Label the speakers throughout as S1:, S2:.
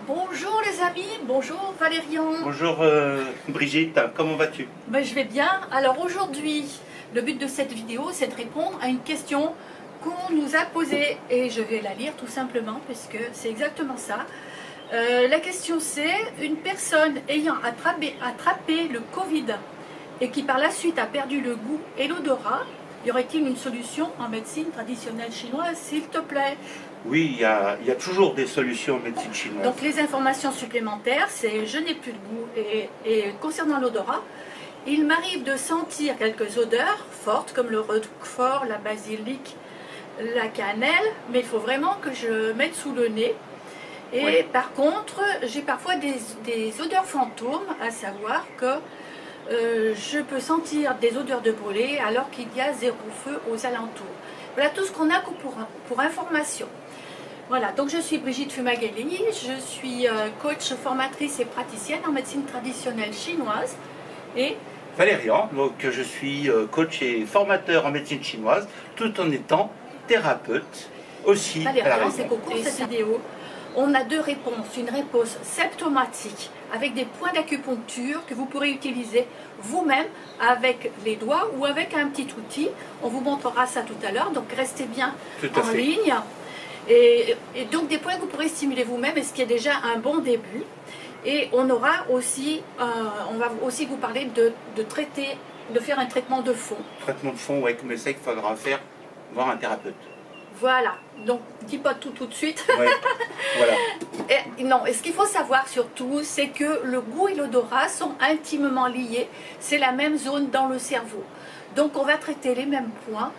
S1: Bonjour les amis, bonjour Valérian.
S2: Bonjour Brigitte, comment vas-tu?
S1: Ben, je vais bien. Alors aujourd'hui, le but de cette vidéo, c'est de répondre à une question qu'on nous a posée et je vais la lire tout simplement puisque c'est exactement ça. La question c'est, une personne ayant attrapé le Covid et qui par la suite a perdu le goût et l'odorat, y aurait-il une solution en médecine traditionnelle chinoise, s'il te plaît?
S2: Oui, il y a toujours des solutions en médecine chinoise.
S1: Donc les informations supplémentaires, c'est je n'ai plus de goût et concernant l'odorat, il m'arrive de sentir quelques odeurs fortes comme le roquefort, la basilic, la cannelle, mais il faut vraiment que je mette sous le nez. Et oui. Par contre, j'ai parfois des odeurs fantômes, à savoir que je peux sentir des odeurs de brûlé alors qu'il y a zéro feu aux alentours. Voilà tout ce qu'on a pour information. Voilà, donc je suis Brigitte Fumagalli, je suis coach, formatrice et praticienne en médecine traditionnelle chinoise. Et
S2: Valérian, donc je suis coach et formateur en médecine chinoise, tout en étant thérapeute aussi.
S1: Valérian, c'est qu'au cours de cette vidéo, on a deux réponses. Une réponse symptomatique avec des points d'acupuncture que vous pourrez utiliser vous-même avec les doigts ou avec un petit outil. On vous montrera ça tout à l'heure, donc restez bien en ligne. Et donc des points que vous pourrez stimuler vous-même, et ce qui est déjà un bon début. Et on aura aussi, on va aussi vous parler de faire un traitement de fond.
S2: Traitement de fond, oui, mais ça il faudra voir un thérapeute.
S1: Voilà, donc dis pas tout de suite.
S2: Ouais, voilà.
S1: Et ce qu'il faut savoir surtout, c'est que le goût et l'odorat sont intimement liés. C'est la même zone dans le cerveau. Donc on va traiter les mêmes points,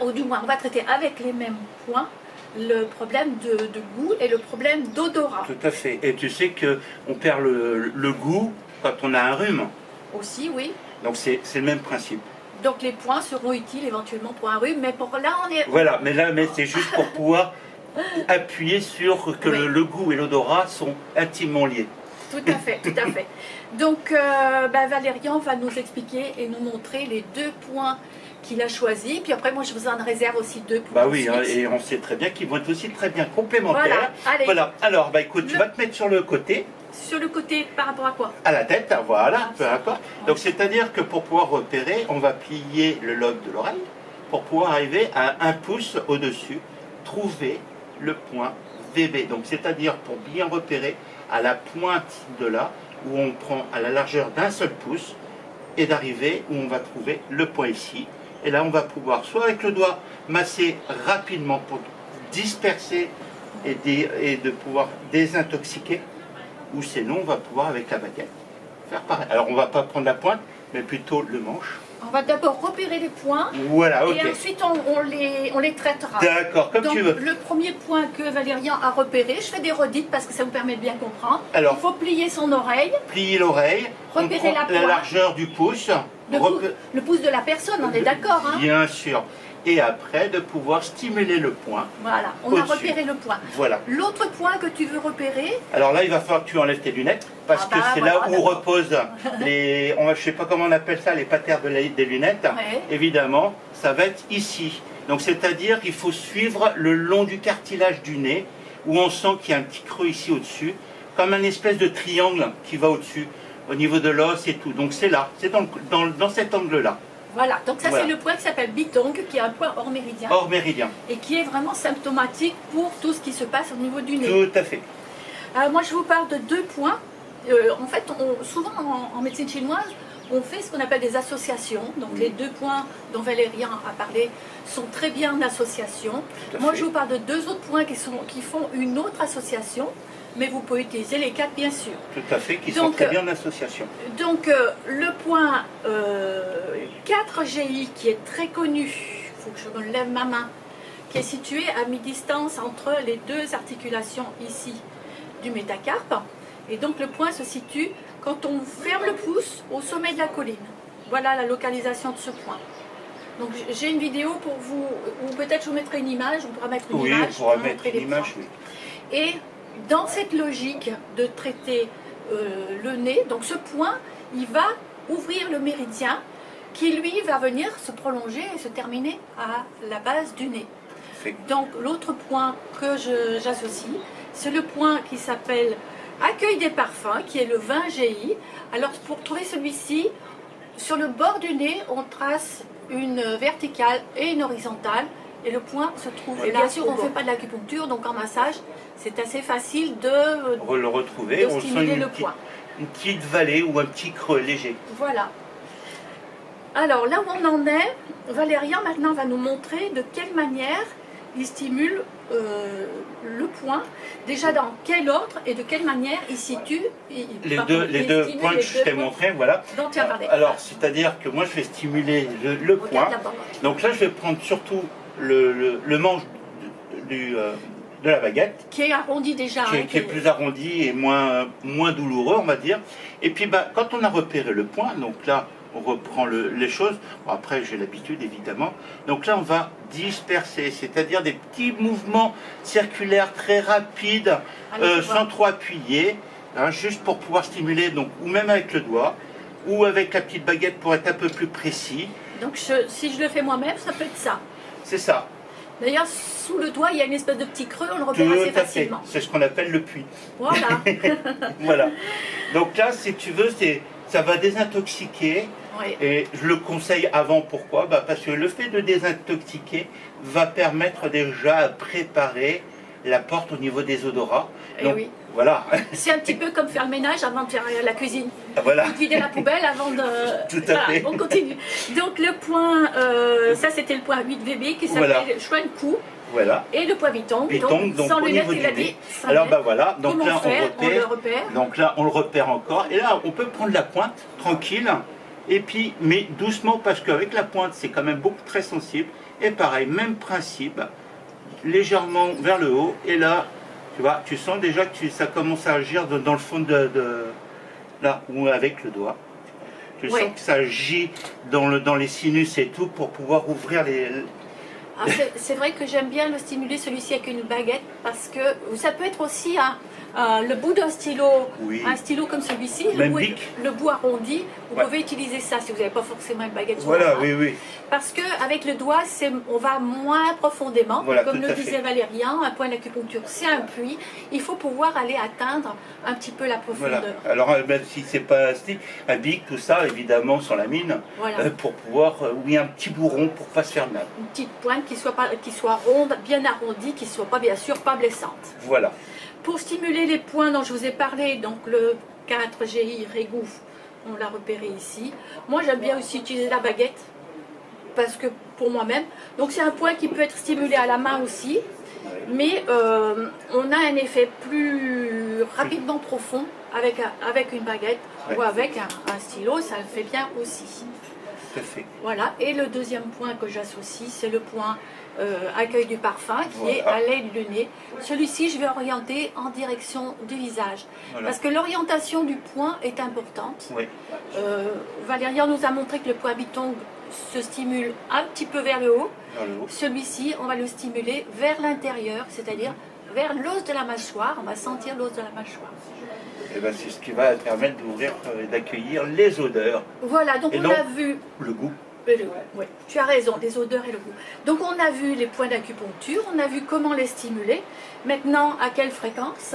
S1: ou du moins on va traiter avec les mêmes points le problème de goût et le problème d'odorat.
S2: Tout à fait. Et tu sais qu'on perd le goût quand on a un rhume.
S1: Aussi, oui.
S2: Donc c'est le même principe.
S1: Donc les points seront utiles éventuellement pour un rhume, mais pour là on est...
S2: Voilà, mais c'est juste pour pouvoir appuyer sur que oui. le goût et l'odorat sont intimement liés.
S1: Tout à fait, tout à fait. Donc Valérian va nous expliquer et nous montrer les deux points qu'il a choisi, puis après moi je vous en réserve aussi deux pour
S2: Bah oui, hein, et on sait très bien qu'ils vont être aussi très bien complémentaires.
S1: Voilà, allez.
S2: Voilà. Alors écoute, tu vas te mettre sur le côté.
S1: Sur le côté par rapport à quoi?
S2: À la tête, voilà, peu importe. Donc c'est-à-dire que pour pouvoir repérer, on va plier le lobe de l'oreille pour pouvoir arriver à 1 pouce au-dessus, trouver le point VB. Donc c'est-à-dire pour bien repérer à la pointe de là, où on prend à la largeur d'1 seul pouce, et d'arriver où on va trouver le point ici. Et là, on va pouvoir, soit avec le doigt, masser rapidement pour disperser et de pouvoir désintoxiquer, ou sinon, on va pouvoir, avec la baguette, faire pareil. Alors, on ne va pas prendre la pointe, mais plutôt le manche.
S1: On va d'abord repérer les points,
S2: voilà, okay.
S1: Et ensuite, on les traitera.
S2: D'accord, comme
S1: donc,
S2: tu veux.
S1: Le premier point que Valérian a repéré, je fais des redites parce que ça vous permet de bien comprendre.
S2: Alors,
S1: il faut plier son oreille.
S2: Plier l'oreille,
S1: repérer
S2: la largeur du pouce.
S1: Le pouce de la personne, on est d'accord, hein?
S2: Bien sûr. Et après, de pouvoir stimuler le point.
S1: Voilà, on a repéré le point.
S2: Voilà.
S1: L'autre point que tu veux repérer...
S2: Alors là, il va falloir que tu enlèves tes lunettes, parce que c'est là où reposent les... je ne sais pas comment on appelle ça, les patères des lunettes.
S1: Ouais.
S2: Évidemment, ça va être ici. Donc c'est-à-dire qu'il faut suivre le long du cartilage du nez, où on sent qu'il y a un petit creux ici au-dessus, comme un espèce de triangle qui va au-dessus, au niveau de l'os et tout. Donc c'est là, c'est dans cet angle-là.
S1: Voilà, donc ça c'est le point qui s'appelle Bitong, qui est un point hors méridien.
S2: Hors méridien. Et
S1: qui est vraiment symptomatique pour tout ce qui se passe au niveau du nez.
S2: Tout à fait.
S1: Moi je vous parle de deux points. En fait, souvent en médecine chinoise, on fait ce qu'on appelle des associations. Donc les deux points dont Valérian a parlé sont très bien en association. Moi je vous parle de deux autres points qui font une autre association. Mais vous pouvez utiliser les quatre, bien sûr.
S2: Tout à fait, qui sont très bien en association.
S1: Donc, le point 4GI, qui est très connu, il faut que je me lève ma main, qui est situé à mi-distance entre les deux articulations ici du métacarpe. Et donc, le point se situe quand on ferme le pouce au sommet de la colline. Voilà la localisation de ce point. Donc, j'ai une vidéo pour vous, ou peut-être je vous mettrai une image, on pourra mettre une image.
S2: Oui, on pourra mettre une image, oui.
S1: Et dans cette logique de traiter le nez, donc ce point, il va ouvrir le méridien qui lui va venir se prolonger et se terminer à la base du nez. Donc l'autre point que j'associe, c'est le point qui s'appelle Accueil des parfums, qui est le 20 GI. Alors pour trouver celui-ci, sur le bord du nez, on trace une verticale et une horizontale. Et le point se trouve. Et bien sûr, on ne fait pas de l'acupuncture, donc en massage, c'est assez facile de
S2: le retrouver.
S1: On stimuler le point.
S2: Une petite vallée ou un petit creux léger.
S1: Voilà. Alors là où on en est, Valérian maintenant va nous montrer de quelle manière il stimule le point. Déjà dans quel ordre et de quelle manière il situe.
S2: Les deux points que je t'ai montrés, voilà.
S1: Dont tu as parlé.
S2: Alors, c'est-à-dire que moi je vais stimuler le point. Donc là je vais prendre surtout le manche de la baguette.
S1: Qui est arrondi déjà.
S2: Qui est plus arrondi et moins douloureux, on va dire. Et puis quand on a repéré le point, donc là on reprend les choses. Bon, après j'ai l'habitude évidemment. Donc là on va disperser, c'est-à-dire des petits mouvements circulaires très rapides, sans trop appuyer, hein, juste pour pouvoir stimuler, donc, ou même avec le doigt, ou avec la petite baguette pour être un peu plus précis.
S1: Donc si je le fais moi-même, ça peut être ça.
S2: C'est ça.
S1: D'ailleurs, sous le doigt, il y a une espèce de petit creux, on le repère assez facilement.
S2: C'est ce qu'on appelle le puits.
S1: Voilà.
S2: Voilà. Donc là, si tu veux, ça va désintoxiquer. Oui. Et je le conseille avant, pourquoi? Parce que le fait de désintoxiquer va permettre déjà de préparer la porte au niveau des odorats. Donc, oui. Voilà.
S1: C'est un petit peu comme faire le ménage avant de faire la cuisine.
S2: Voilà.
S1: Ou de vider la poubelle avant de...
S2: Tout à fait.
S1: On continue. Donc le point, ça c'était le point 8 VB qui s'appelle Schwann-Coup.
S2: Voilà.
S1: Et le point Bitong.
S2: Donc
S1: sans
S2: au
S1: lunettes,
S2: niveau
S1: il a
S2: du nez.
S1: dit.
S2: Alors voilà, donc
S1: comment
S2: là
S1: on le repère.
S2: Donc là on le repère encore. Et là on peut prendre la pointe tranquille. Et puis, mais doucement, parce qu'avec la pointe c'est quand même beaucoup très sensible. Et pareil, même principe, légèrement vers le haut. Et là, tu vois, tu sens déjà que ça commence à agir dans le fond là, ou avec le doigt. Tu sens que ça agit dans les sinus et tout pour pouvoir ouvrir les...
S1: C'est vrai que j'aime bien le stimuler celui-ci avec une baguette parce que ça peut être aussi le bout d'un stylo, un stylo comme celui-ci, le bout arrondi, vous pouvez utiliser ça si vous n'avez pas forcément une baguette sur la main.
S2: Oui.
S1: Parce qu'avec le doigt, on va moins profondément, comme le disait Valérian, un point d'acupuncture c'est un puits, il faut pouvoir aller atteindre un petit peu la profondeur.
S2: Voilà. Alors même si c'est pas un bic, tout ça, évidemment, sur la mine, pour pouvoir, un petit bourron pour pas se faire mal.
S1: Une petite pointe qui soit ronde, bien arrondie, qui soit pas, bien sûr, pas blessante.
S2: Voilà.
S1: Pour stimuler les points dont je vous ai parlé, donc le 4 GI Régouf, on l'a repéré ici. Moi j'aime bien aussi utiliser la baguette, parce que pour moi-même, donc c'est un point qui peut être stimulé à la main aussi, mais on a un effet plus rapidement profond avec une baguette ou avec un stylo, ça le fait bien aussi.
S2: Tout à fait.
S1: Voilà, et le deuxième point que j'associe, c'est le point accueil du parfum qui est à l'aide du nez. Celui-ci, je vais orienter en direction du visage. Parce que l'orientation du point est importante. Valérian nous a montré que le point Bitong se stimule un petit peu vers le haut. Celui-ci, on va le stimuler vers l'intérieur, c'est-à-dire vers l'os de la mâchoire. On va sentir l'os de la mâchoire.
S2: C'est ce qui va permettre d'ouvrir et d'accueillir les odeurs.
S1: Voilà, donc on a vu...
S2: Le goût.
S1: Oui, tu as raison, les odeurs et le goût. Donc on a vu les points d'acupuncture, on a vu comment les stimuler. Maintenant, à quelle fréquence?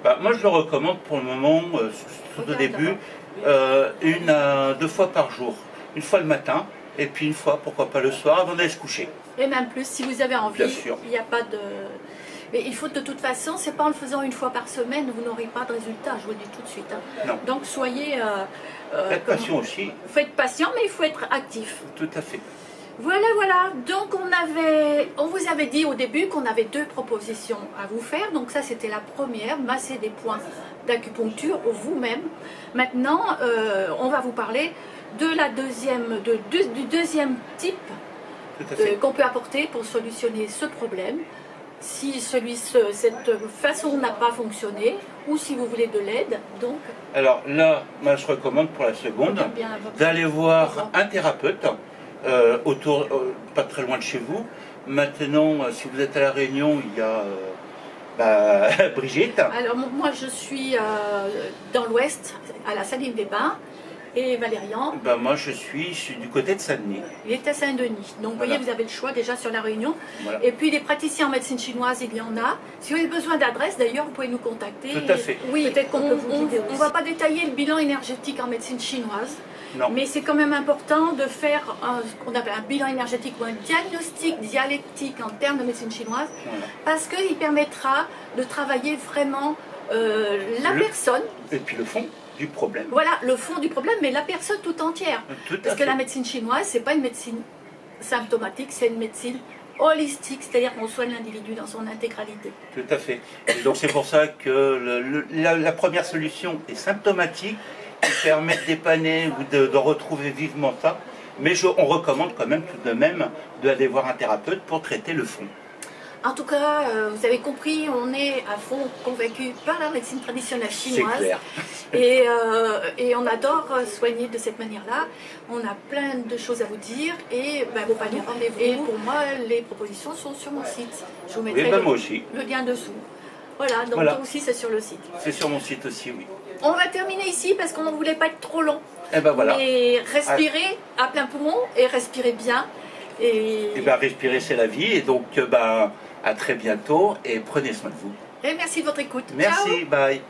S2: Moi je le recommande pour le moment, au début, 1 à 2 fois par jour. Une fois le matin, et puis une fois, pourquoi pas le soir, avant d'aller se coucher.
S1: Et même plus, si vous avez envie,
S2: bien sûr.
S1: Il n'y a pas de... Mais il faut de toute façon, c'est pas en le faisant une fois par semaine, vous n'aurez pas de résultat, je vous le dis tout de suite. Hein.
S2: Non.
S1: Donc soyez...
S2: faites patient aussi.
S1: Faites patient, mais il faut être actif.
S2: Tout à fait.
S1: Voilà. Donc on vous avait dit au début qu'on avait 2 propositions à vous faire. Donc ça c'était la première, masser des points d'acupuncture vous-même. Maintenant, on va vous parler de du deuxième type qu'on peut apporter pour solutionner ce problème. Si cette façon n'a pas fonctionné, ou si vous voulez de l'aide, donc...
S2: Alors là, moi je recommande pour la seconde d'aller voir un thérapeute pas très loin de chez vous. Maintenant, si vous êtes à La Réunion, il y a Brigitte.
S1: Alors moi je suis dans l'ouest, à la Saline des Bains, Et Valérian?
S2: Ben moi je suis du côté de Saint-Denis.
S1: Il est à Saint-Denis. Donc vous voyez, vous avez le choix déjà sur La Réunion.
S2: Voilà.
S1: Et puis les praticiens en médecine chinoise, il y en a. Si vous avez besoin d'adresse, d'ailleurs, vous pouvez nous contacter.
S2: Tout à fait.
S1: Oui,
S3: Peut-être qu'on peut vous guider aussi.
S1: On ne va pas détailler le bilan énergétique en médecine chinoise.
S2: Non.
S1: Mais c'est quand même important de faire ce qu'on appelle un bilan énergétique ou un diagnostic dialectique en termes de médecine chinoise,
S2: Voilà.
S1: parce qu'il permettra de travailler vraiment la personne.
S2: Et puis le fond du problème.
S1: Voilà, le fond du problème, mais la personne tout entière.
S2: Tout à
S1: Parce que
S2: fait.
S1: la médecine chinoise, c'est pas une médecine symptomatique, c'est une médecine holistique, c'est-à-dire qu'on soigne l'individu dans son intégralité.
S2: Tout à fait. Et donc c'est pour ça que la première solution est symptomatique, qui permet de dépanner ou de retrouver vivement ça. Mais on recommande quand même tout de même d'aller voir un thérapeute pour traiter le fond.
S1: En tout cas, vous avez compris, on est à fond convaincu par la médecine traditionnelle chinoise.
S2: C'est clair.
S1: Et on adore soigner de cette manière-là. On a plein de choses à vous dire et vos paniers rendez-vous. Et pour moi, les propositions sont sur mon site. Je vous mettrai
S2: moi aussi.
S1: le lien dessous. Voilà, donc
S2: Voilà.
S1: aussi c'est sur le site.
S2: C'est sur mon site aussi, oui.
S1: On va terminer ici parce qu'on ne voulait pas être trop long.
S2: Et ben voilà.
S1: Mais respirez à plein poumon et respirez bien.
S2: Et ben respirer c'est la vie. Et donc à très bientôt et prenez soin de vous.
S1: Et merci de votre écoute.
S2: Merci,
S1: Ciao.
S2: bye.